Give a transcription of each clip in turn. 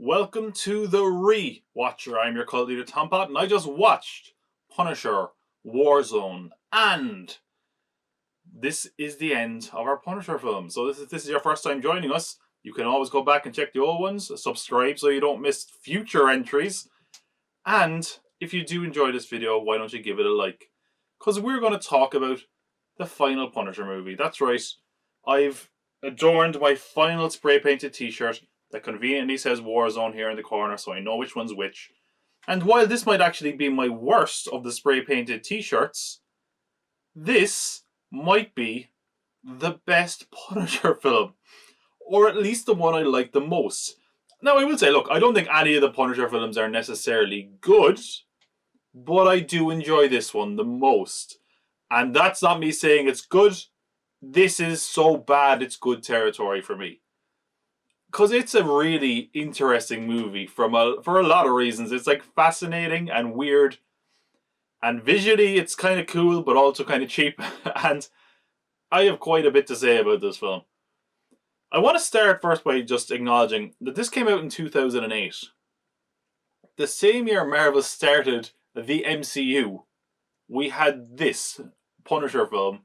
Welcome to the ReWatcher. I'm your cult leader, Tompot, and I just watched Punisher Warzone, and this is the end of our Punisher film. So if this is your first time joining us, you can always go back and check the old ones, subscribe so you don't miss future entries, and if you do enjoy this video, why don't you give it a like? Because we're going to talk about the final Punisher movie. That's right, I've adorned my final spray painted t-shirt that conveniently says Warzone here in the corner, so I know which one's which. And while this might actually be my worst of the spray painted t-shirts, this might be the best Punisher film, or at least the one I like the most. Now I will say, look, I don't think any of the Punisher films are necessarily good, but I do enjoy this one the most. And that's not me saying it's good. This is so bad it's good territory for me. Because it's a really interesting movie for a lot of reasons. It's like fascinating and weird. And visually it's kind of cool, but also kind of cheap. And I have quite a bit to say about this film. I want to start first by just acknowledging that this came out in 2008. The same year Marvel started the MCU, we had this Punisher film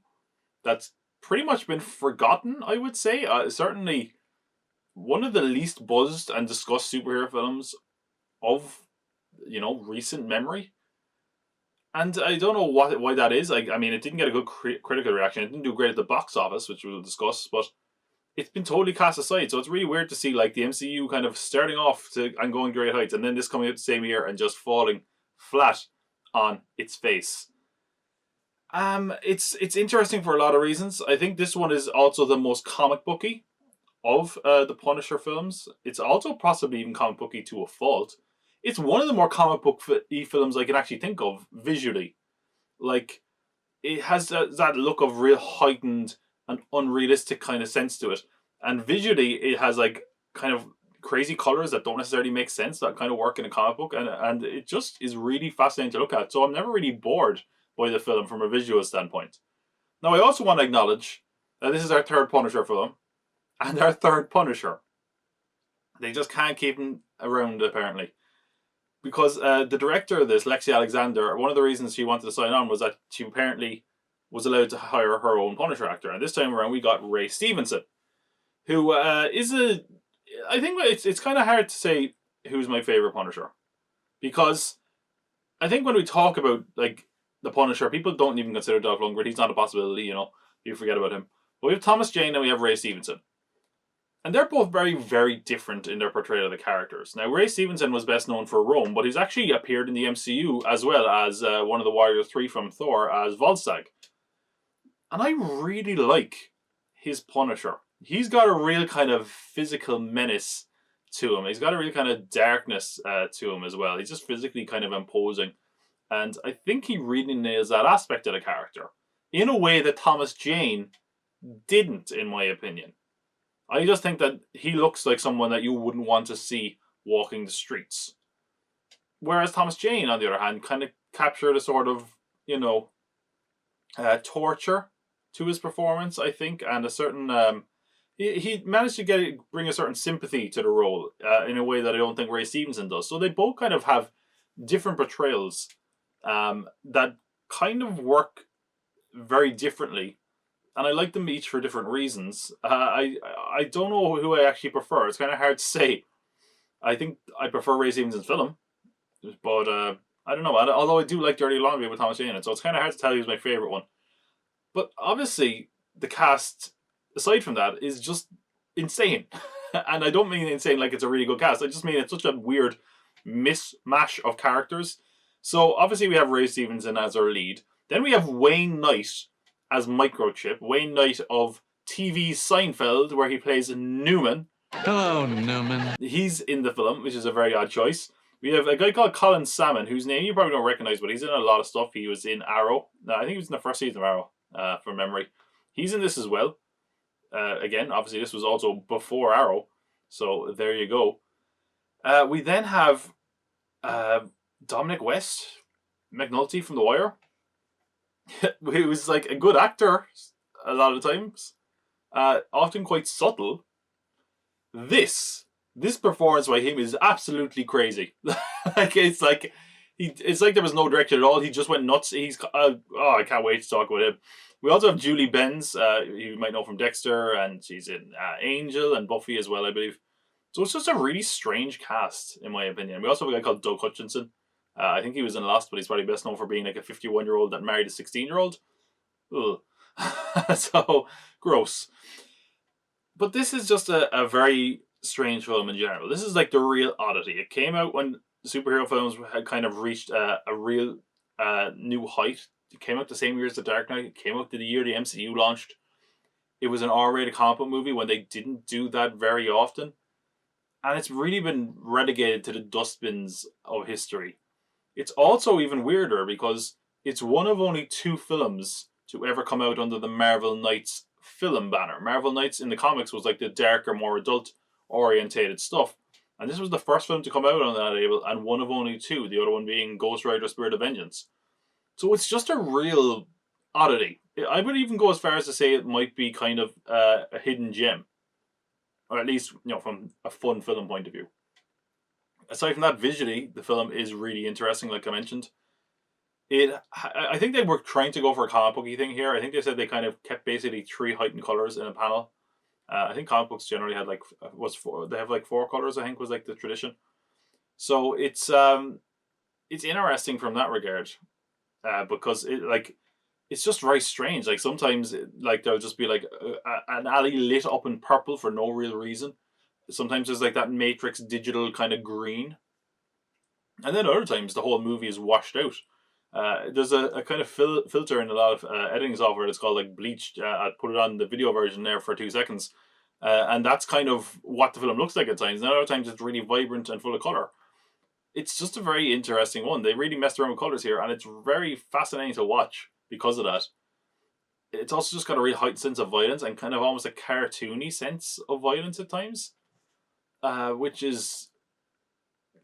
that's pretty much been forgotten, I would say. Certainly one of the least buzzed and discussed superhero films of, recent memory. And I don't know why that is. I mean, it didn't get a good critical reaction. It didn't do great at the box office, which we'll discuss, but it's been totally cast aside. So it's really weird to see like the MCU kind of starting off and going great heights, and then this coming out the same year and just falling flat on its face. It's interesting for a lot of reasons. I think this one is also the most comic booky of the Punisher films. It's also possibly even comic booky to a fault. It's one of the more comic book films I can actually think of visually. Like, it has that look of real heightened and unrealistic kind of sense to it. And visually, it has like kind of crazy colors that don't necessarily make sense that kind of work in a comic book. And it just is really fascinating to look at. So I'm never really bored by the film from a visual standpoint. Now, I also want to acknowledge that this is our third Punisher film. And our third Punisher. They just can't keep him around, apparently. Because the director of this, Lexi Alexander, one of the reasons she wanted to sign on was that she apparently was allowed to hire her own Punisher actor. And this time around, we got Ray Stevenson, who is a... I think it's kind of hard to say who's my favourite Punisher. Because I think when we talk about like the Punisher, people don't even consider Dolph Lundgren. He's not a possibility, you forget about him. But we have Thomas Jane and we have Ray Stevenson. And they're both very, very different in their portrayal of the characters. Now, Ray Stevenson was best known for Rome, but he's actually appeared in the MCU as well as one of the Warriors 3 from Thor as Volstagg. And I really like his Punisher. He's got a real kind of physical menace to him. He's got a real kind of darkness to him as well. He's just physically kind of imposing. And I think he really nails that aspect of the character in a way that Thomas Jane didn't, in my opinion. I just think that he looks like someone that you wouldn't want to see walking the streets. Whereas Thomas Jane, on the other hand, kind of captured a sort of, torture to his performance, I think, and a certain... he managed to bring a certain sympathy to the role in a way that I don't think Ray Stevenson does. So they both kind of have different portrayals that kind of work very differently. And I like them each for different reasons. I don't know who I actually prefer. It's kind of hard to say. I think I prefer Ray Stevenson's film. But I don't know. Although I do like Dirty Laundry with Thomas Jane in it. So it's kind of hard to tell who's my favourite one. But obviously, the cast, aside from that, is just insane. And I don't mean insane like it's a really good cast. I just mean it's such a weird mishmash of characters. So obviously we have Ray Stevenson as our lead. Then we have Wayne Knight as Microchip. Wayne Knight of TV's Seinfeld, where he plays Newman. Hello, Newman. He's in the film, which is a very odd choice. We have a guy called Colin Salmon, whose name you probably don't recognise, but he's in a lot of stuff. He was in Arrow. No, I think he was in the first season of Arrow, from memory. He's in this as well. Again, obviously this was also before Arrow, so there you go. We then have Dominic West, McNulty from The Wire. He was like a good actor a lot of times, often quite subtle. This this performance by him is absolutely crazy. It's like it's like there was no direction at all. He just went nuts. I can't wait to talk about him. We also have Julie Benz, you might know from Dexter, and she's in Angel and Buffy as well, I believe. So it's just a really strange cast, in my opinion. We also have a guy called Doug Hutchinson. I think he was in Lost, but he's probably best known for being like a 51-year-old that married a 16-year-old. Ugh. So gross. But this is just a very strange film in general. This is like the real oddity. It came out when superhero films had kind of reached a real new height. It came out the same year as The Dark Knight. It came out the year the MCU launched. It was an R-rated comic book movie when they didn't do that very often. And it's really been relegated to the dustbins of history. It's also even weirder because it's one of only 2 films to ever come out under the Marvel Knights film banner. Marvel Knights in the comics was like the darker, more adult-orientated stuff. And this was the first film to come out on that label, and one of only 2, the other one being Ghost Rider Spirit of Vengeance. So it's just a real oddity. I would even go as far as to say it might be kind of a hidden gem. Or at least, from a fun film point of view. Aside from that, visually, the film is really interesting, like I mentioned. I think they were trying to go for a comic booky thing here. I think they said they kind of kept basically 3 heightened colors in a panel. I think comic books generally had like they have like 4 colors. I think was like the tradition. So it's interesting from that regard, because it's just very strange. Like sometimes like there'll just be like an alley lit up in purple for no real reason. Sometimes there's like that Matrix digital kind of green, and then other times the whole movie is washed out. There's a kind of filter in a lot of editing software that's called like bleached. I put it on the video version there for 2 seconds, and that's kind of what the film looks like at times. And other times it's really vibrant and full of color. It's just a very interesting one. They really messed around with colors here, and it's very fascinating to watch because of that. It's also just got a really heightened sense of violence and kind of almost a cartoony sense of violence at times, which is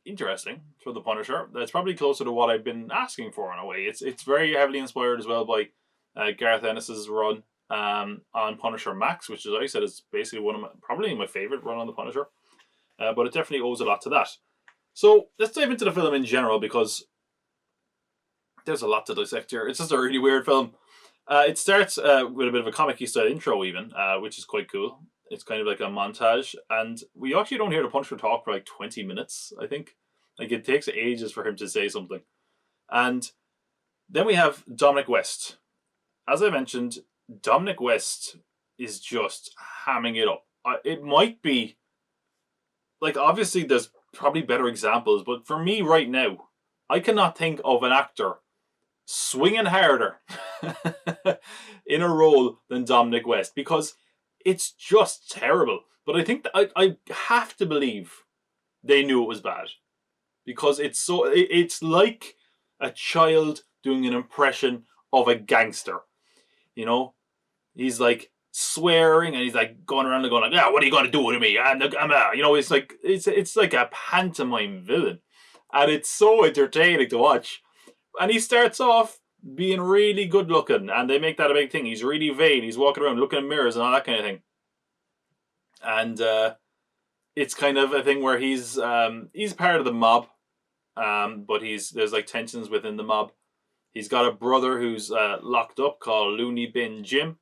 interesting for the Punisher. That's probably closer to what I've been asking for in a way. It's very heavily inspired as well by Garth Ennis's run on Punisher Max, which, as I said, is basically probably my favorite run on the Punisher. But it definitely owes a lot to that. So let's dive into the film in general, because there's a lot to dissect here. It's just a really weird film. It starts with a bit of a comic-y style intro even, which is quite cool. It's kind of like a montage, and we actually don't hear the Punisher talk for like 20 minutes, I think. Like, it takes ages for him to say something. And then we have Dominic West. As I mentioned, Dominic West is just hamming it up. It might be, like, obviously there's probably better examples, but for me right now, I cannot think of an actor swinging harder in a role than Dominic West, because it's just terrible. But I think that I have to believe they knew it was bad, because it's like a child doing an impression of a gangster. He's like swearing, and he's like going around and going like, "Yeah, what are you going to do to me?" And it's like it's like a pantomime villain, and it's so entertaining to watch. And he starts off being really good looking, and they make that a big thing. He's really vain. He's walking around looking in mirrors and all that kind of thing. And it's kind of a thing where he's part of the mob, but there's like tensions within the mob. He's got a brother who's locked up called Looney Bin Jim,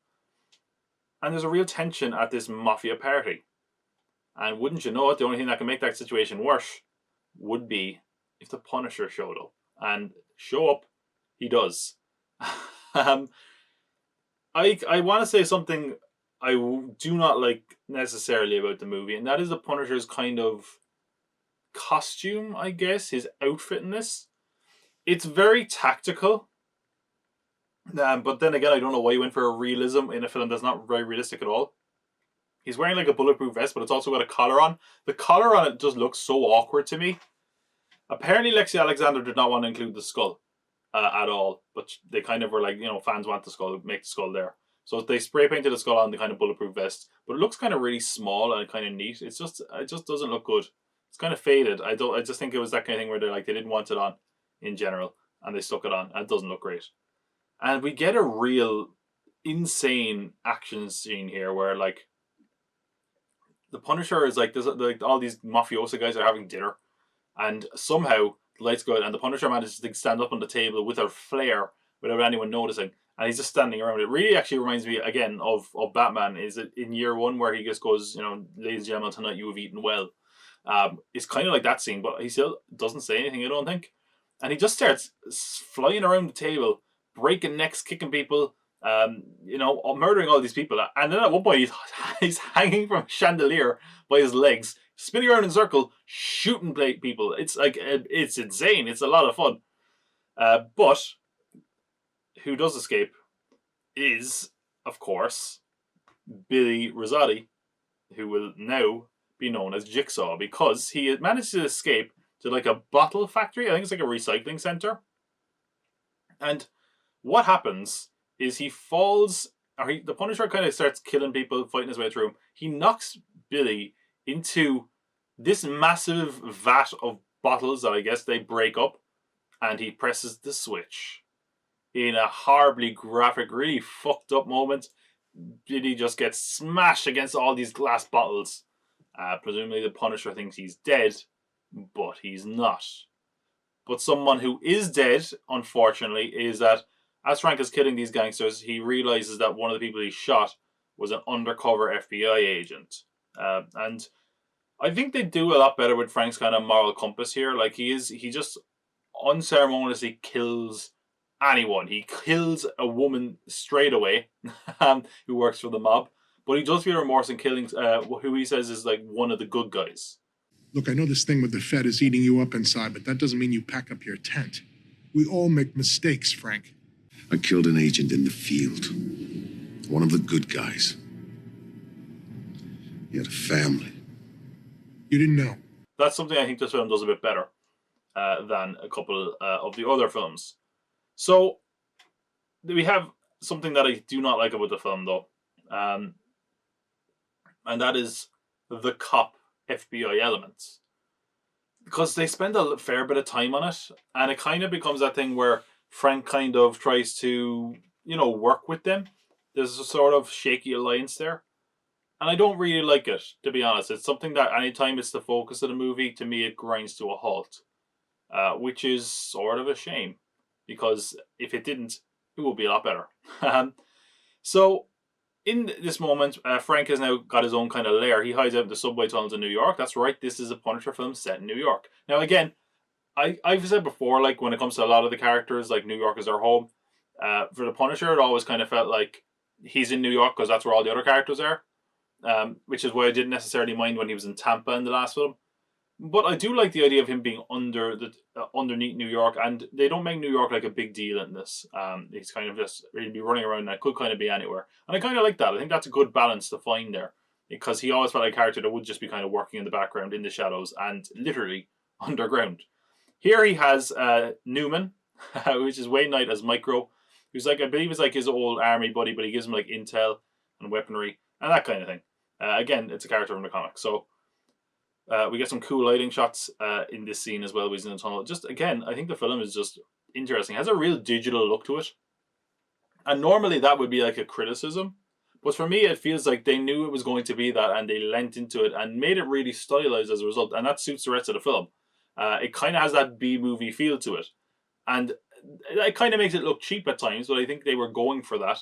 and there's a real tension at this mafia party. And wouldn't you know it, the only thing that can make that situation worse would be if the Punisher showed up. And show up he does. I want to say something I do not like necessarily about the movie, and that is the Punisher's kind of costume, I guess, his outfit in this. It's very tactical, but then again, I don't know why he went for a realism in a film that's not very realistic at all. He's wearing like a bulletproof vest, but it's also got a collar on. The collar on it just looks so awkward to me. Apparently, Lexi Alexander did not want to include the skull at all, but they kind of were like, fans want the skull, make the skull there. So they spray painted the skull on the kind of bulletproof vest, but it looks kind of really small and kind of neat. It just doesn't look good. It's kind of faded. I just think it was that kind of thing where they didn't want it on in general, and they stuck it on, and it doesn't look great. And we get a real insane action scene here where, like, the Punisher is like, there's like all these mafioso guys are having dinner, and somehow the lights go out, and the Punisher manages to stand up on the table with a flare without anyone noticing, and he's just standing around. It really actually reminds me again of Batman. Is it in year one where he just goes, ladies and gentlemen, tonight you have eaten well. It's kind of like that scene, but he still doesn't say anything, I don't think. And he just starts flying around the table, breaking necks, kicking people, murdering all these people. And then at one point, he's hanging from a chandelier by his legs, spinning around in a circle, shooting people. It's like, it's insane. It's a lot of fun. But who does escape is, of course, Billy Rosati, who will now be known as Jigsaw, because he had managed to escape to like a bottle factory. I think it's like a recycling center. And what happens is he falls, the Punisher kind of starts killing people, fighting his way through him. He knocks Billy into this massive vat of bottles that I guess they break up, and he presses the switch. In a horribly graphic, really fucked up moment, Billy just gets smashed against all these glass bottles. Presumably the Punisher thinks he's dead, but he's not. But someone who is dead, unfortunately, is that as Frank is killing these gangsters, he realizes that one of the people he shot was an undercover FBI agent. And I think they do a lot better with Frank's kind of moral compass here. Like he just unceremoniously kills anyone. He kills a woman straight away who works for the mob. But he does feel remorse in killing who he says is like one of the good guys. Look, I know this thing with the Fed is eating you up inside, but that doesn't mean you pack up your tent. We all make mistakes, Frank. I killed an agent in the field. One of the good guys. He had a family. You didn't know. That's something I think this film does a bit better than a couple of the other films. So, we have something that I do not like about the film, though. And that is the cop FBI elements. Because they spend a fair bit of time on it, and it kind of becomes that thing where Frank kind of tries to, work with them. There's a sort of shaky alliance there. And I don't really like it, to be honest. It's something that anytime it's the focus of the movie, to me it grinds to a halt. Which is sort of a shame. Because if it didn't, it would be a lot better. So, in this moment, Frank has now got his own kind of lair. He hides out in the subway tunnels in New York. That's right, this is a Punisher film set in New York. Now again, I've said before, like when it comes to a lot of the characters, like New York is their home. For the Punisher, it always kind of felt like he's in New York because that's where all the other characters are. Which is why I didn't necessarily mind when he was in Tampa in the last film. But I do like the idea of him being underneath New York, and they don't make New York like a big deal in this. He's kind of just really be running around, and it could kind of be anywhere. And I kind of like that. I think that's a good balance to find there, because he always felt like a character that would just be kind of working in the background, in the shadows, and literally underground. Here he has Newman, which is Wayne Knight as Micro, who's like, I believe is like his old army buddy, but he gives him like intel and weaponry and that kind of thing. Again, it's a character from the comic, so. We get some cool lighting shots in this scene as well. He's in the tunnel. Just again, I think the film is just interesting. It has a real digital look to it, and normally that would be like a criticism, but for me, it feels like they knew it was going to be that, and they lent into it and made it really stylized as a result, and that suits the rest of the film. It kind of has that B movie feel to it, and it kind of makes it look cheap at times, but I think they were going for that.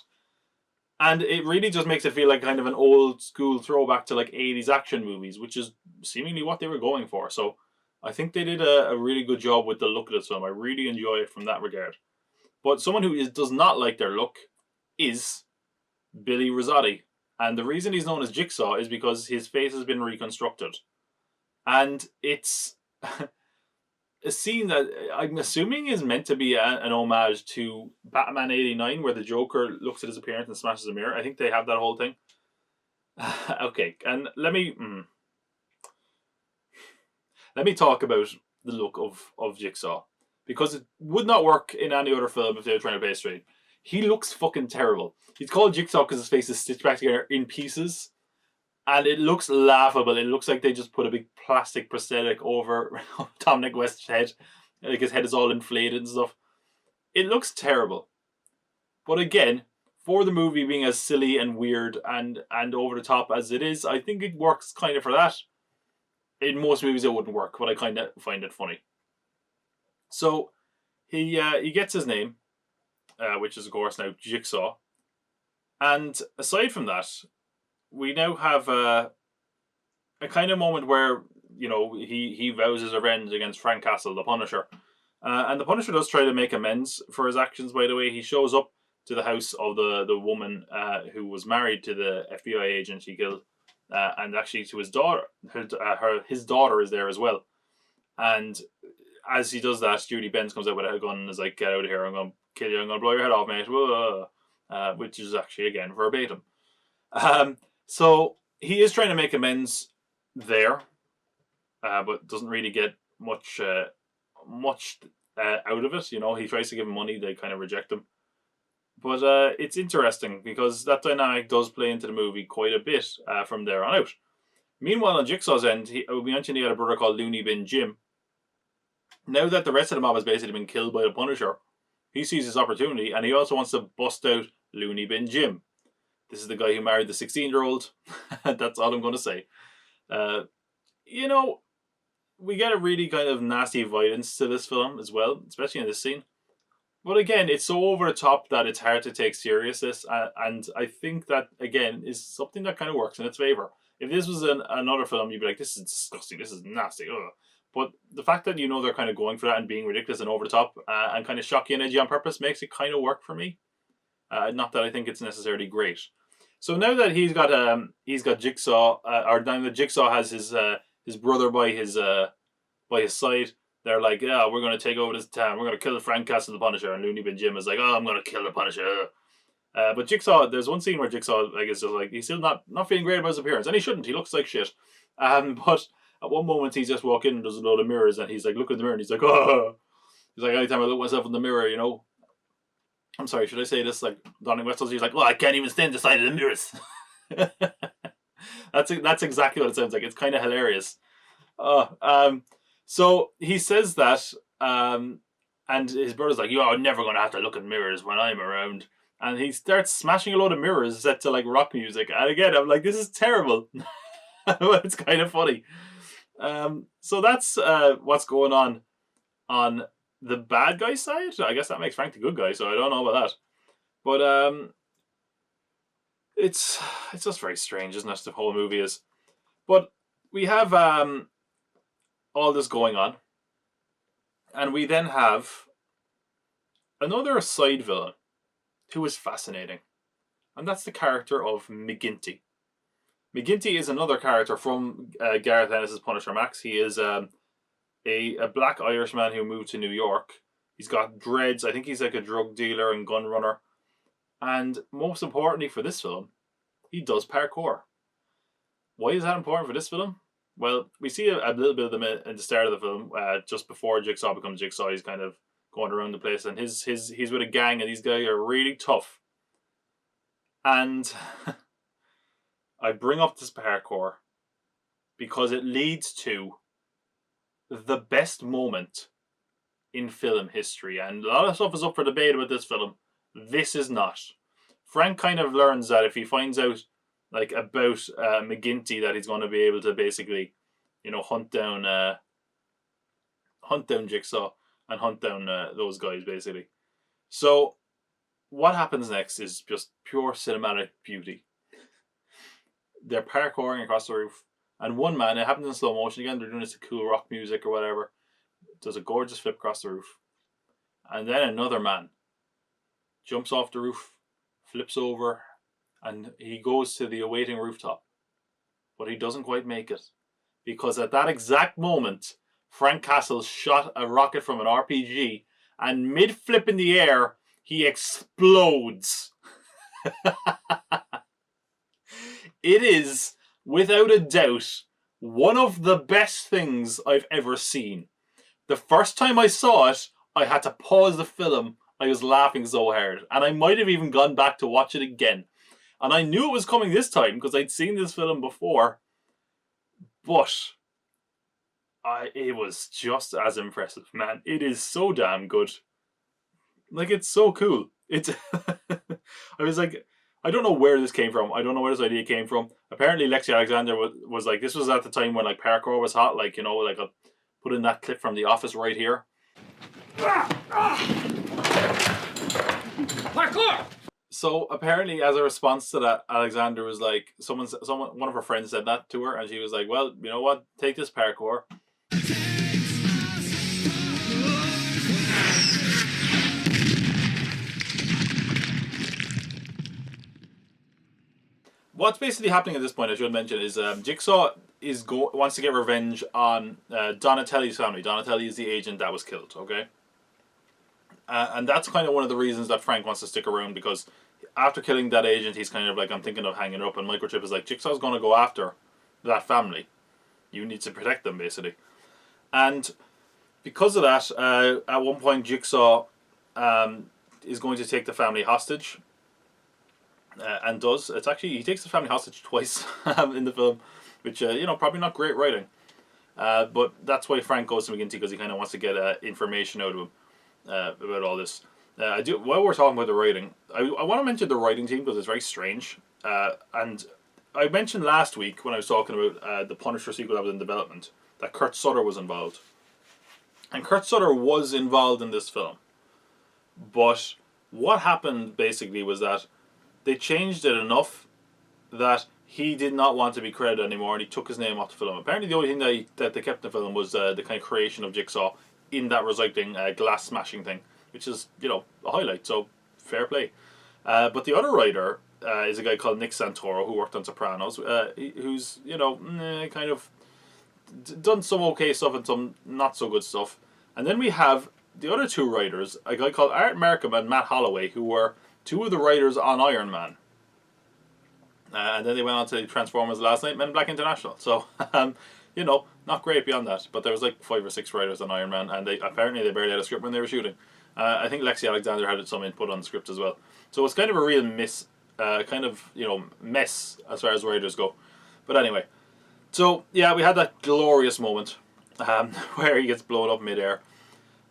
And it really just makes it feel like kind of an old school throwback to like 80s action movies, which is seemingly what they were going for. So I think they did a really good job with the look of this film. I really enjoy it from that regard. But someone who does not like their look is Billy Rosati. And the reason he's known as Jigsaw is because his face has been reconstructed. And it's a scene that I'm assuming is meant to be an homage to Batman 89, where the Joker looks at his appearance and smashes a mirror. I think they have that whole thing. Okay, and let me talk about the look of Jigsaw, because it would not work in any other film if they were trying to play it straight. He looks fucking terrible. He's called Jigsaw because his face is stitched back together in pieces. And it looks laughable. It looks like they just put a big plastic prosthetic over Dominic West's head. Like his head is all inflated and stuff. It looks terrible. But again, for the movie being as silly and weird and over the top as it is, I think it works kind of for that. In most movies, it wouldn't work, but I kind of find it funny. So he gets his name, which is of course now Jigsaw, and aside from that, we now have a kind of moment where he vows his revenge against Frank Castle, the Punisher, and the Punisher does try to make amends for his actions. By the way, he shows up to the house of the woman who was married to the FBI agent he killed, and actually to his daughter. His daughter is there as well, and as he does that, Judy Benz comes out with a gun and is like, "Get out of here! I'm going to kill you! I'm going to blow your head off, mate!" Which is actually again verbatim. So he is trying to make amends there, but doesn't really get much out of it. He tries to give him money, they kind of reject him. But it's interesting because that dynamic does play into the movie quite a bit from there on out. Meanwhile, on Jigsaw's end, we mentioned he had a brother called Looney Bin Jim. Now that the rest of the mob has basically been killed by the Punisher, he sees his opportunity and he also wants to bust out Looney Bin Jim. This is the guy who married the 16-year-old. That's all I'm going to say. We get a really kind of nasty violence to this film as well, especially in this scene. But again, it's so over the top that it's hard to take seriousness, and I think that, again, is something that kind of works in its favour. If this was another film, you'd be like, this is disgusting, this is nasty, ugh. But the fact that they're kind of going for that and being ridiculous and over the top and kind of shocky and edgy on purpose makes it kind of work for me. Not that I think it's necessarily great. So now that he's got Jigsaw, or now that Jigsaw has his brother by his side, they're like, yeah, we're going to take over this town. We're going to kill Frank Castle, the Punisher. And Looney Bin Jim is like, oh, I'm going to kill the Punisher. But Jigsaw, there's one scene where Jigsaw, is just like, he's still not feeling great about his appearance. And he shouldn't. He looks like shit. But at one moment, he's just walking and there's a load of mirrors. And he's like, look at the mirror. And he's like, oh. He's like, anytime I look at myself in the mirror, I'm sorry, should I say this? Like, Dominic West, he's like, well, I can't even stand the side of the mirrors. That's exactly what it sounds like. It's kind of hilarious. So he says that, and his brother's like, "You're never going to have to look at mirrors when I'm around." And he starts smashing a load of mirrors set to like rock music. And again, I'm like, this is terrible. But it's kind of funny. So that's what's going on the bad guy side. I guess that makes Frank the good guy, so I don't know about that. But it's just very strange, isn't it? The whole movie is. But we have all this going on, and we then have another side villain who is fascinating, and that's the character of McGinty. McGinty is another character from Gareth Ennis's Punisher Max. He is a black Irishman who moved to New York. He's got dreads. I think he's like a drug dealer and gun runner. And most importantly for this film, he does parkour. Why is that important for this film? Well, we see a little bit of them at the start of the film. Just before Jigsaw becomes Jigsaw, he's kind of going around the place, and he's with a gang, and these guys are really tough. And I bring up this parkour because it leads to the best moment in film history, and a lot of stuff is up for debate about this film. This is not. Frank kind of learns that if he finds out about McGinty, that he's going to be able to basically, hunt down Jigsaw and hunt down those guys basically. So what happens next is just pure cinematic beauty. They're parkouring across the roof, and one man, it happens in slow motion again, they're doing this cool rock music or whatever, does a gorgeous flip across the roof, and then another man jumps off the roof, flips over, and he goes to the awaiting rooftop. But he doesn't quite make it, because at that exact moment, Frank Castle shot a rocket from an RPG, and mid-flip in the air, he explodes. It is, without a doubt, one of the best things I've ever seen. The first time I saw it, I had to pause the film. I was laughing so hard. And I might have even gone back to watch it again. And I knew it was coming this time because I'd seen this film before. But it was just as impressive, man. It is so damn good. Like, it's so cool. It's I was like, I don't know where this came from. I don't know where this idea came from. Apparently, Lexi Alexander was like, this was at the time when like parkour was hot. Like, you know, like I'll put in that clip from The Office right here. Parkour! So apparently, as a response to that, Alexander was like, one of her friends said that to her, and she was like, well, you know what? Take this parkour. What's basically happening at this point, I should mention, is Jigsaw wants to get revenge on Donatelli's family. Donatelli is the agent that was killed, okay? And that's kind of one of the reasons that Frank wants to stick around, because after killing that agent, he's kind of like, I'm thinking of hanging up, and Microchip is like, Jigsaw's going to go after that family. You need to protect them, basically. And because of that, at one point, Jigsaw is going to take the family hostage. And does. It's actually, he takes the family hostage twice in the film, which, you know, probably not great writing. But that's why Frank goes to McGinty, because he kind of wants to get information out of him about all this. While we're talking about the writing, I want to mention the writing team, because it's very strange. And I mentioned last week when I was talking about the Punisher sequel that was in development, that Kurt Sutter was involved. And Kurt Sutter was involved in this film. But what happened basically was that they changed it enough that he did not want to be credited anymore, and he took his name off the film. Apparently the only thing that they kept in the film was the kind of creation of Jigsaw in that recycling glass smashing thing, which is, you know, a highlight, so fair play. But the other writer is a guy called Nick Santoro, who worked on Sopranos, who's, you know, kind of done some okay stuff and some not so good stuff. And then we have the other two writers, a guy called Art Markham and Matt Holloway, who were two of the writers on Iron Man. And then they went on to Transformers Last Night, Men in Black International. So, you know, not great beyond that. But there was like 5 or 6 writers on Iron Man, and apparently they barely had a script when they were shooting. I think Lexi Alexander had some input on the script as well. So it's kind of a real mess as far as writers go. But anyway, so yeah, we had that glorious moment where he gets blown up midair.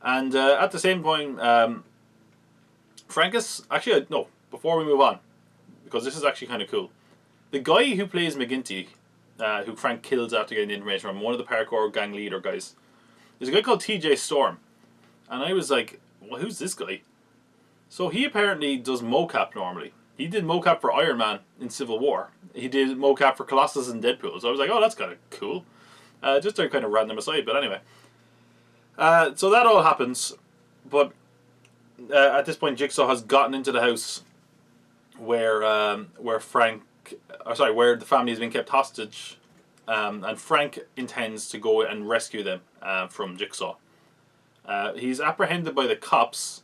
And at the same point, Frankus, actually, no, before we move on, because this is actually kind of cool. The guy who plays McGinty, who Frank kills after getting the information from, one of the parkour gang leader guys, is a guy called TJ Storm. And I was like, well, who's this guy? So he apparently does mocap normally. He did mocap for Iron Man in Civil War. He did mocap for Colossus and Deadpool. So I was like, oh, that's kind of cool. Just a kind of random aside, but anyway. So that all happens, but at this point, Jigsaw has gotten into the house where the family has been kept hostage, and Frank intends to go and rescue them from Jigsaw. He's apprehended by the cops.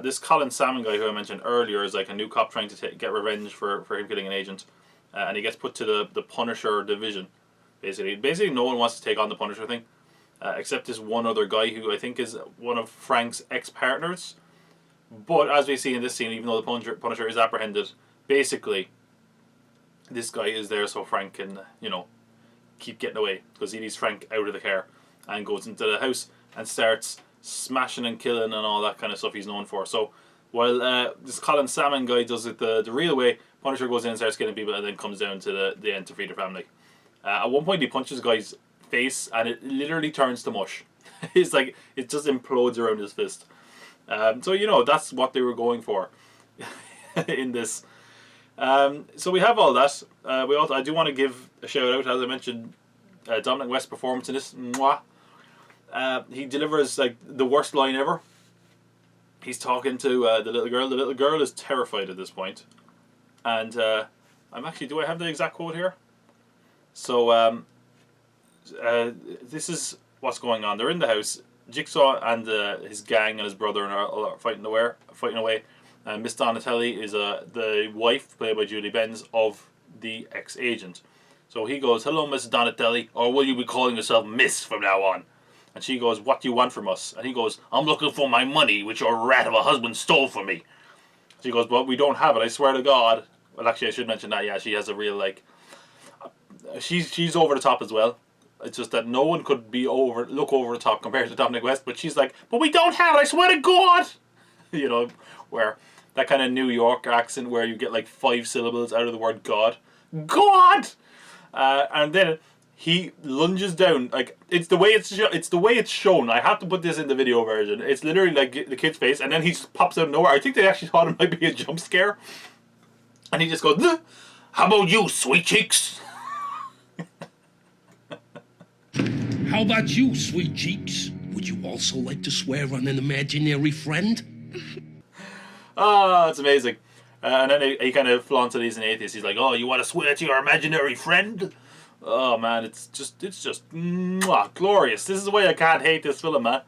This Colin Salmon guy who I mentioned earlier is like a new cop trying to get revenge for him killing an agent, and he gets put to the Punisher division. Basically, no one wants to take on the Punisher thing, except this one other guy who I think is one of Frank's ex-partners. But as we see in this scene, even though the Punisher is apprehended, basically, this guy is there so Frank can, you know, keep getting away, because he leaves Frank out of the car and goes into the house and starts smashing and killing and all that kind of stuff he's known for. So while this Colin Salmon guy does it the real way, Punisher goes in and starts killing people and then comes down to the end to free their family. At one point he punches a guy's face and it literally turns to mush. It's like, it just implodes around his fist. So, you know, that's what they were going for in this. So we have all that. I do want to give a shout out, as I mentioned, Dominic West's performance in this. Mwah. He delivers like the worst line ever. He's talking to the little girl. The little girl is terrified at this point. And do I have the exact quote here? So this is what's going on. They're in the house. Jigsaw and his gang and his brother are fighting away. Miss Donatelli is the wife, played by Julie Benz, of the ex-agent. So he goes, "Hello, Miss Donatelli, or will you be calling yourself Miss from now on?" And she goes, "What do you want from us?" And he goes, "I'm looking for my money, which your rat of a husband stole from me." She goes, "Well, we don't have it, I swear to God." Well, actually, I should mention that, yeah, she has a real, like... She's over the top as well. It's just that no one could look over the top compared to Dominic West, but she's like, "But we don't have it, I swear to God!" You know, where that kind of New York accent where you get like 5 syllables out of the word God. God! And then he lunges down, like, it's the way it's shown. I have to put this in the video version. It's literally like the kid's face, and then he just pops out of nowhere. I think they actually thought it might be a jump scare. And he just goes, "How about you, sweet cheeks?" How about you, sweet cheeks? Would you also like to swear on an imaginary friend? Ah, it's amazing. And then he kind of flaunts that he's an atheist. He's like, "Oh, you want to swear to your imaginary friend?" Oh man, it's just glorious. This is the way I can't hate this film, man.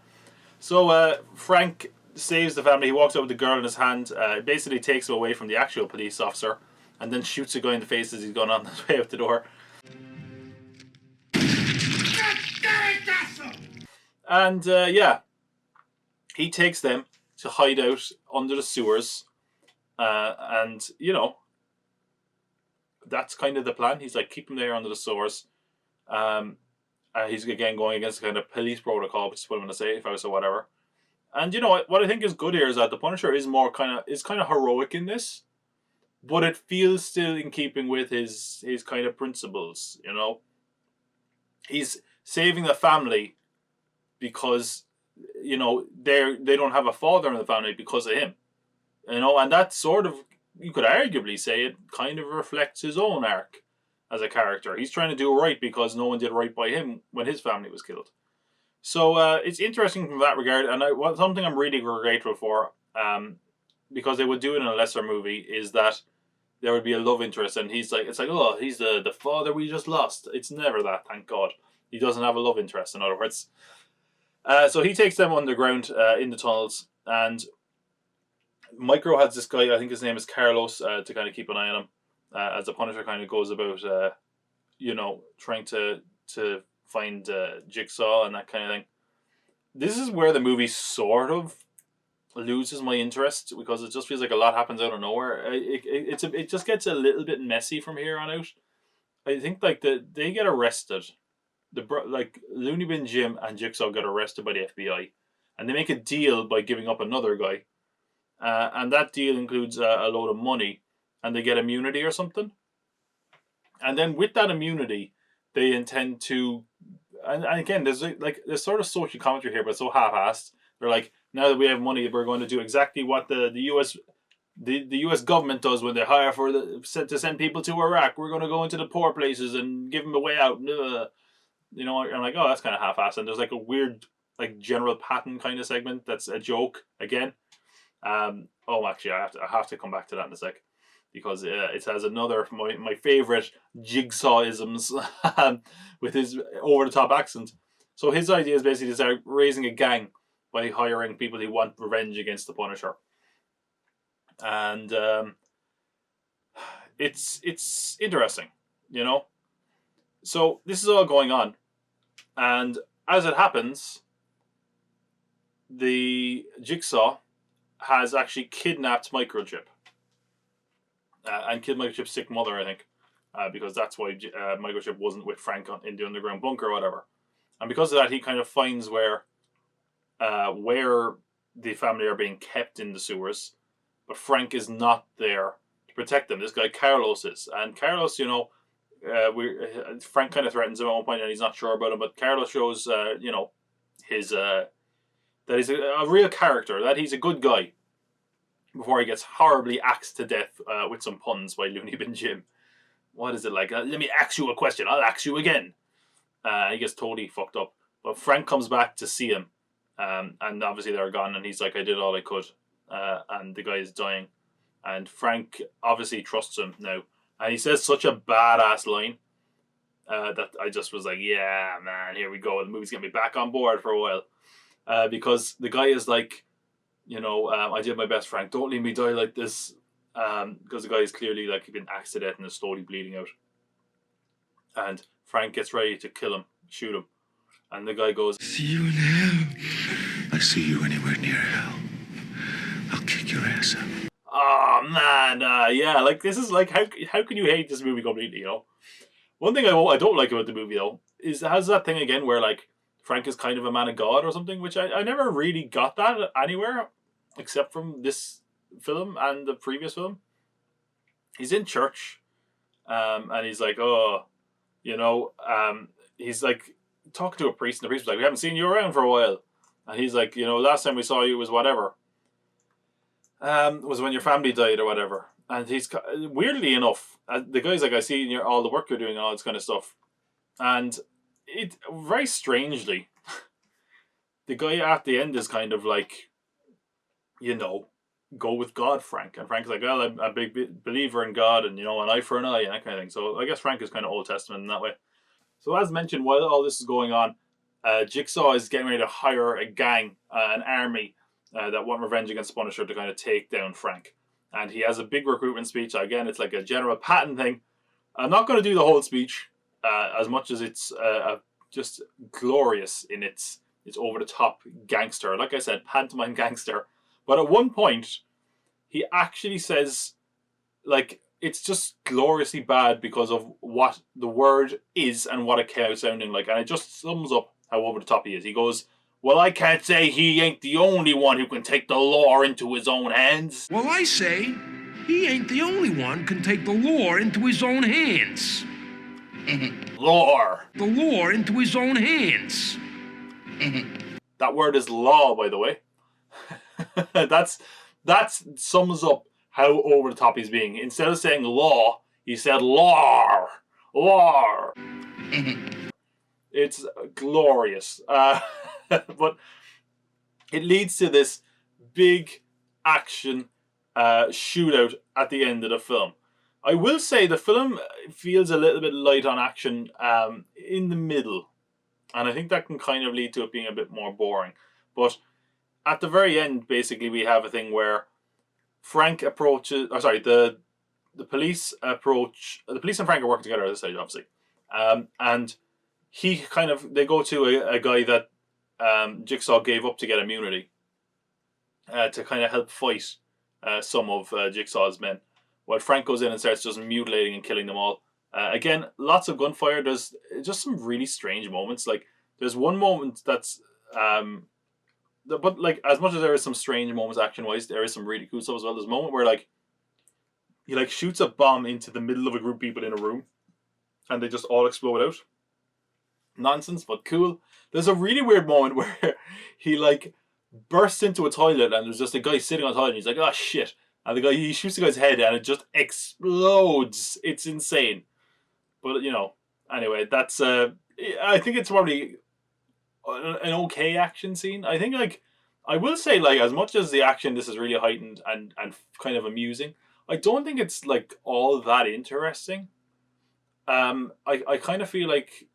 So Frank saves the family. He walks out with the girl in his hand. Basically takes him away from the actual police officer, and then shoots a guy in the face as he's going on his way out the door. And yeah, he takes them to hide out under the sewers, and you know, that's kind of the plan. He's like, keep them there under the sewers. He's again going against the kind of police protocol, which is what I'm gonna say, if I was or whatever. And you know what I think is good here is that the Punisher is kind of heroic in this, but it feels still in keeping with his kind of principles. You know, he's saving the family because, you know, they don't have a father in the family because of him. You know, and that sort of, you could arguably say it kind of reflects his own arc as a character. He's trying to do right because no one did right by him when his family was killed. So it's interesting from that regard, and something I'm really grateful for, because they would do it in a lesser movie, is that there would be a love interest, and it's like, oh, he's the father we just lost. It's never that, thank God. He doesn't have a love interest, in other words. So he takes them underground in the tunnels, and Micro has this guy, I think his name is Carlos, to kind of keep an eye on him, as the Punisher kind of goes about, you know, trying to find Jigsaw and that kind of thing. This is where the movie sort of loses my interest, because it just feels like a lot happens out of nowhere. It just gets a little bit messy from here on out. I think like they get arrested. Like Looney Bin Jim and Jigsaw get arrested by the FBI, and they make a deal by giving up another guy, and that deal includes a load of money, and they get immunity or something. And then with that immunity, they intend to, and again, there's sort of social commentary here, but it's so half-assed. They're like, now that we have money, we're going to do exactly what the US government does when they hire to send people to Iraq. We're going to go into the poor places and give them a way out. You know, I'm like, oh, that's kind of half-assed. And there's like a weird, like, General Patton kind of segment that's a joke again. Actually, I have to come back to that in a sec, because it has another my favorite Jigsaw-isms with his over-the-top accent. So his idea is basically to start raising a gang by hiring people who want revenge against the Punisher. And it's interesting, you know. So this is all going on, and as it happens, the Jigsaw has actually kidnapped Microchip. And killed Microchip's sick mother, I think, because that's why Microchip wasn't with Frank in the underground bunker or whatever. And because of that, he kind of finds where the family are being kept in the sewers, but Frank is not there to protect them. This guy Carlos is, and Carlos, you know, Frank kind of threatens him at one point, and he's not sure about him. But Carlos shows, you know, his that he's a real character, that he's a good guy, before he gets horribly axed to death with some puns by Looney Bin Jim. What is it like? Let me ask you a question. I'll ask you again. He gets totally fucked up. But Frank comes back to see him. And obviously they're gone. And he's like, I did all I could. And the guy is dying. And Frank obviously trusts him now. And he says such a badass line that I just was like, yeah, man, here we go. The movie's getting me back on board for a while. Because the guy is like, you know, I did my best, Frank. Don't leave me die like this. Because the guy is clearly like been axed to death and is slowly bleeding out. And Frank gets ready to kill him, shoot him. And the guy goes, See you in hell. I see you anywhere near hell. I'll kick your ass up. Oh man, yeah, like this is like how can you hate this movie completely? You know, one thing I don't like about the movie though is it has that thing again where like Frank is kind of a man of God or something, which I never really got that anywhere except from this film and the previous film. He's in church, and he's like, oh, he's like talking to a priest, and the priest was like, we haven't seen you around for a while. And he's like, last time we saw you was whatever. Was when your family died or whatever. And he's, weirdly enough, the guy's like, I see all the work you're doing and all this kind of stuff. And it, very strangely, the guy at the end is kind of like, go with God, Frank. And Frank's like, well, I'm a big believer in God and, an eye for an eye and that kind of thing. So I guess Frank is kind of Old Testament in that way. So as mentioned, while all this is going on, Jigsaw is getting ready to hire a gang, an army, that want revenge against Punisher to kind of take down Frank. And he has a big recruitment speech. Again, it's like a General Patton thing. I'm not going to do the whole speech, as much as it's just glorious in its over-the-top gangster. Like I said, pantomime gangster. But at one point, he actually says, like, it's just gloriously bad because of what the word is and what it came out sounding like. And it just sums up how over-the-top he is. He goes, well, I can't say he ain't the only one who can take the law into his own hands. Well, I say he ain't the only one can take the law into his own hands. Law. The law into his own hands. That word is law, by the way. That sums up how over the top he's being. Instead of saying law, he said law. Law. It's glorious. But it leads to this big action shootout at the end of the film. I will say the film feels a little bit light on action in the middle. And I think that can kind of lead to it being a bit more boring. But at the very end, basically, we have a thing where Frank approaches... the police approach... The police and Frank are working together at this stage, obviously. And they go to a guy that Jigsaw gave up to get immunity to kind of help fight some of Jigsaw's men. While Frank goes in and starts just mutilating and killing them all. Again, lots of gunfire. There's just some really strange moments. Like, there's one moment that's... but, like, as much as there is some strange moments action-wise, there is some really cool stuff as well. There's a moment where, like, he, like, shoots a bomb into the middle of a group of people in a room. And they just all explode out. Nonsense, but cool. There's a really weird moment where he, like, bursts into a toilet and there's just a guy sitting on the toilet and he's like, oh, shit. And he shoots the guy's head and it just explodes. It's insane. But, anyway, that's... I think it's probably an okay action scene. I think, like... I will say, like, as much as the action, this is really heightened and kind of amusing, I don't think it's, like, all that interesting. I kind of feel like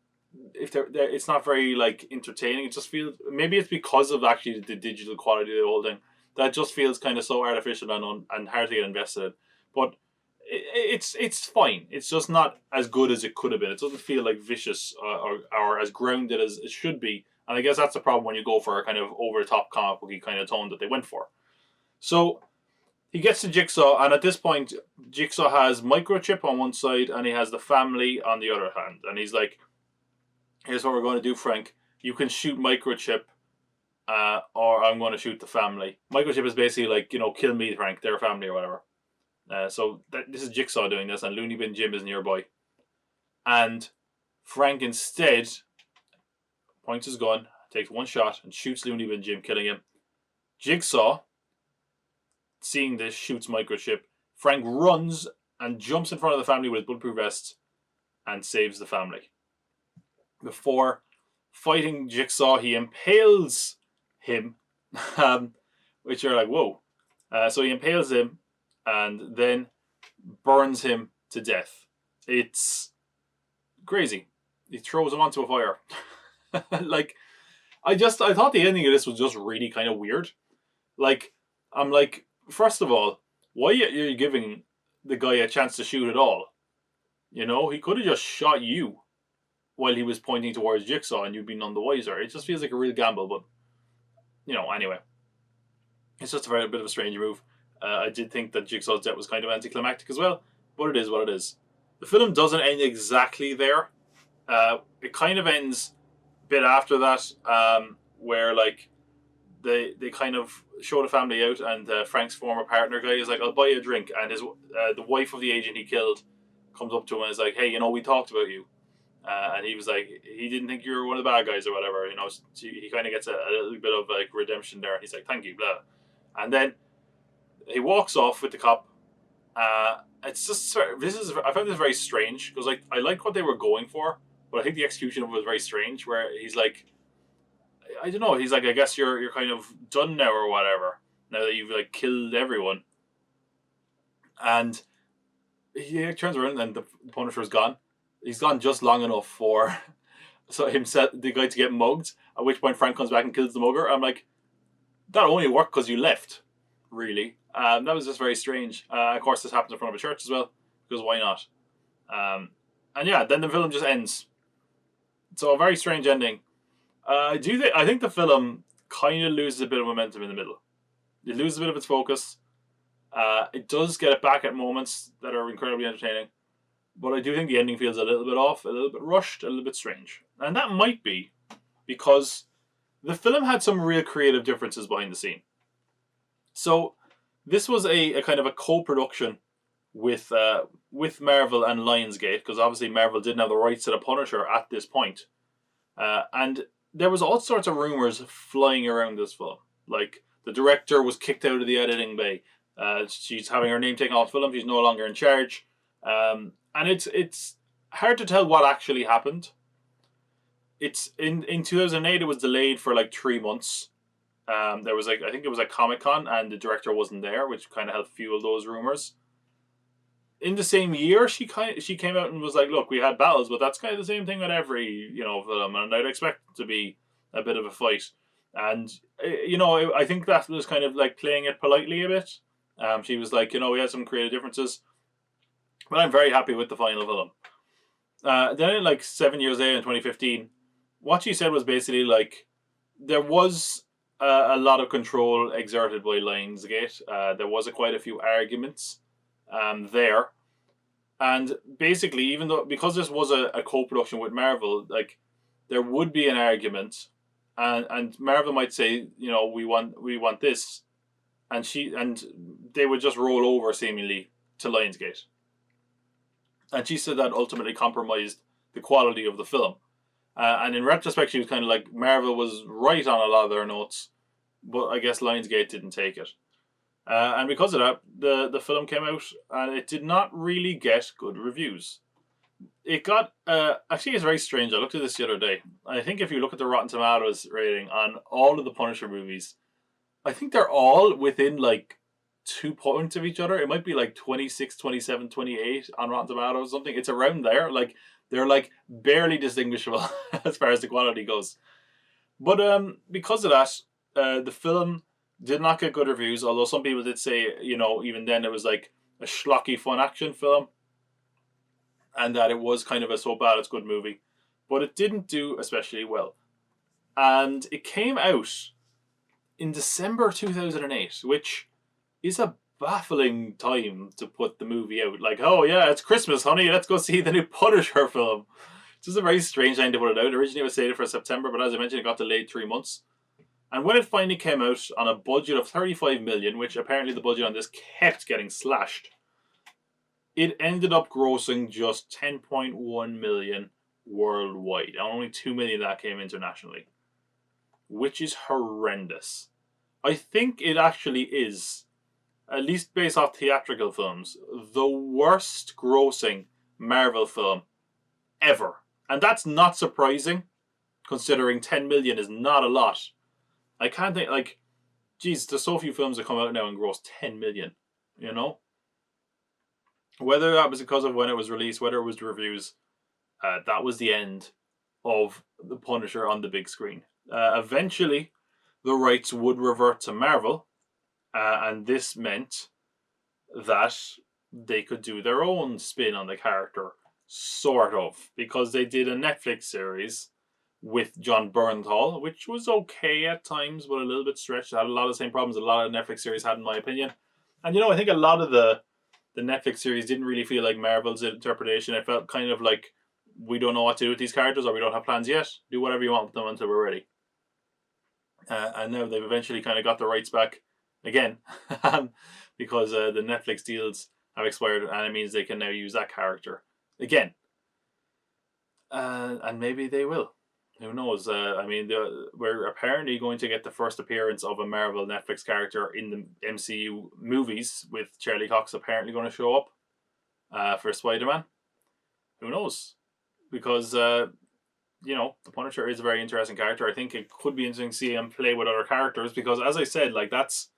if it's not very, like, entertaining. It just feels... Maybe it's because of, actually, the digital quality of the whole thing. That just feels kind of so artificial and hard to get invested in. But it's fine. It's just not as good as it could have been. It doesn't feel like vicious or as grounded as it should be. And I guess that's the problem when you go for a kind of over-the-top comic booky kind of tone that they went for. So he gets to Jigsaw, and at this point, Jigsaw has Microchip on one side and he has the family on the other hand. And he's like, here's what we're going to do, Frank. You can shoot Microchip. Or I'm going to shoot the family. Microchip is basically like, kill me, Frank, their family or whatever. So this is Jigsaw doing this, and Looney Bin Jim is nearby. And Frank instead points his gun, takes one shot, and shoots Looney Bin Jim, killing him. Jigsaw, seeing this, shoots Microchip. Frank runs and jumps in front of the family with his bulletproof vest and saves the family. Before fighting Jigsaw, he impales him, which are like, whoa. So he impales him and then burns him to death. It's crazy. He throws him onto a fire. Like, I thought the ending of this was just really kind of weird. Like, I'm like, first of all, why are you giving the guy a chance to shoot at all? He could have just shot you while he was pointing towards Jigsaw and you'd be none the wiser. It just feels like a real gamble, but anyway. It's just a very bit of a strange move. I did think that Jigsaw's death was kind of anticlimactic as well, but it is what it is. The film doesn't end exactly there. It kind of ends a bit after that, where, like, they kind of show the family out, and Frank's former partner guy is like, "I'll buy you a drink," and his the wife of the agent he killed comes up to him and is like, "Hey, we talked about you," and he was like, he didn't think you were one of the bad guys or whatever. He kind of gets a little bit of like redemption there. He's like, "Thank you," blah, and then he walks off with the cop. It's just I found this very strange because like I like what they were going for, but I think the execution of it was very strange. Where he's like, I don't know. He's like, I guess you're kind of done now or whatever. Now that you've like killed everyone, and he turns around and the Punisher's gone. He's gone just long enough for the guy to get mugged. At which point Frank comes back and kills the mugger. I'm like, that only worked because you left. Really, that was just very strange. Of course, this happens in front of a church as well because why not? And yeah, then the film just ends. So a very strange ending. I think the film kind of loses a bit of momentum in the middle. It loses a bit of its focus. It does get it back at moments that are incredibly entertaining. But I do think the ending feels a little bit off, a little bit rushed, a little bit strange. And that might be because the film had some real creative differences behind the scene. So this was a kind of a co-production with Marvel and Lionsgate, because obviously Marvel didn't have the rights to the Punisher at this point. And there was all sorts of rumors flying around this film. Like, the director was kicked out of the editing bay. She's having her name taken off the film. She's no longer in charge. And it's hard to tell what actually happened. It's in 2008, it was delayed for like 3 months. There was I think it was Comic-Con, and the director wasn't there, which kind of helped fuel those rumors. In the same year, she came out and was like, "Look, we had battles, but that's kind of the same thing with every film, and I'd expect it to be a bit of a fight." And I think that was kind of like playing it politely a bit. She was like, we had some creative differences, but I'm very happy with the final film. Then, like 7 years later in 2015, what she said was basically like there was a lot of control exerted by Lionsgate. There was quite a few arguments there, and basically, because this was a co-production with Marvel, like there would be an argument, and Marvel might say, we want this, and they would just roll over seemingly to Lionsgate. And she said that ultimately compromised the quality of the film. And in retrospect, she was kind of like, Marvel was right on a lot of their notes, but I guess Lionsgate didn't take it. And because of that, the film came out, and it did not really get good reviews. It got, actually it's very strange, I looked at this the other day. I think if you look at the Rotten Tomatoes rating on all of the Punisher movies, I think they're all within like 2 points of each other. It might be like 26, 27, 28 on Rotten Tomatoes or something. It's around there. Like, they're like barely distinguishable as far as the quality goes. But because of that, the film did not get good reviews, although some people did say, even then it was like a schlocky fun action film, and that it was kind of a so bad it's good movie. But it didn't do especially well. And it came out in December 2008, which is a baffling time to put the movie out. Like, oh yeah, it's Christmas, honey, let's go see the new Punisher film. It's just a very strange time to put it out. Originally it was slated for September, but as I mentioned, it got delayed 3 months. And when it finally came out on a budget of 35 million, which apparently the budget on this kept getting slashed, it ended up grossing just 10.1 million worldwide. And only 2 million of that came internationally, which is horrendous. I think it actually is, at least based off theatrical films, the worst grossing Marvel film ever. And that's not surprising, considering 10 million is not a lot. I can't think, like, geez, there's so few films that come out now and gross 10 million, Whether that was because of when it was released, whether it was the reviews, that was the end of The Punisher on the big screen. Eventually, the rights would revert to Marvel, and this meant that they could do their own spin on the character, sort of, because they did a Netflix series with John Bernthal, which was okay at times, but a little bit stretched. It had a lot of the same problems a lot of Netflix series had, in my opinion. And I think a lot of the Netflix series didn't really feel like Marvel's interpretation. It felt kind of like, we don't know what to do with these characters, or we don't have plans yet. Do whatever you want with them until we're ready. And now they've eventually kind of got the rights back again because the Netflix deals have expired, and it means they can now use that character again. And maybe they will. Who knows? I mean, we're apparently going to get the first appearance of a Marvel Netflix character in the MCU movies, with Charlie Cox apparently going to show up for Spider-Man. Who knows? Because, you know, the Punisher is a very interesting character. I think it could be interesting to see him play with other characters because, as I said, like that's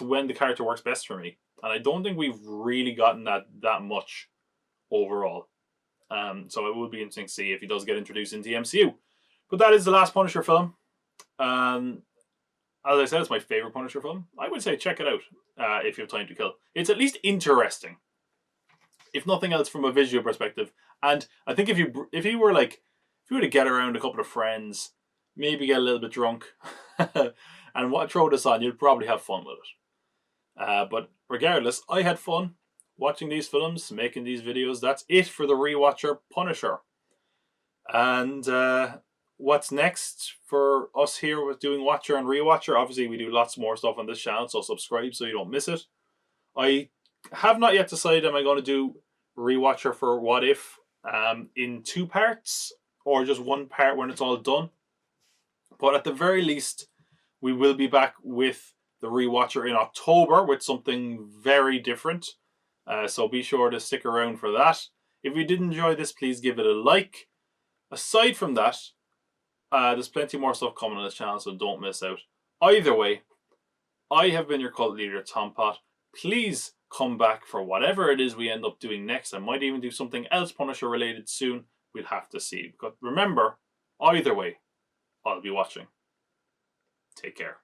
when the character works best for me. And I don't think we've really gotten that much overall. So it would be interesting to see if he does get introduced into the MCU. But that is the last Punisher film. As I said, it's my favorite Punisher film. I would say check it out if you have time to kill. It's at least interesting, if nothing else, from a visual perspective. And I think if you were to get around a couple of friends, maybe get a little bit drunk, and throw this on, you'd probably have fun with it. But regardless, I had fun watching these films, making these videos. That's it for the ReWatcher Punisher. And what's next for us here with doing Watcher and ReWatcher? Obviously, we do lots more stuff on this channel, so subscribe so you don't miss it. I have not yet decided, am I going to do ReWatcher for What If in 2 parts, or just 1 part when it's all done. But at the very least, we will be back with the ReWatcher in October with something very different. So be sure to stick around for that. If you did enjoy this, please give it a like. Aside from that, there's plenty more stuff coming on this channel, so don't miss out. Either way, I have been your cult leader, Tom Pot. Please come back for whatever it is we end up doing next. I might even do something else Punisher related soon. We'll have to see. But remember, either way, I'll be watching. Take care.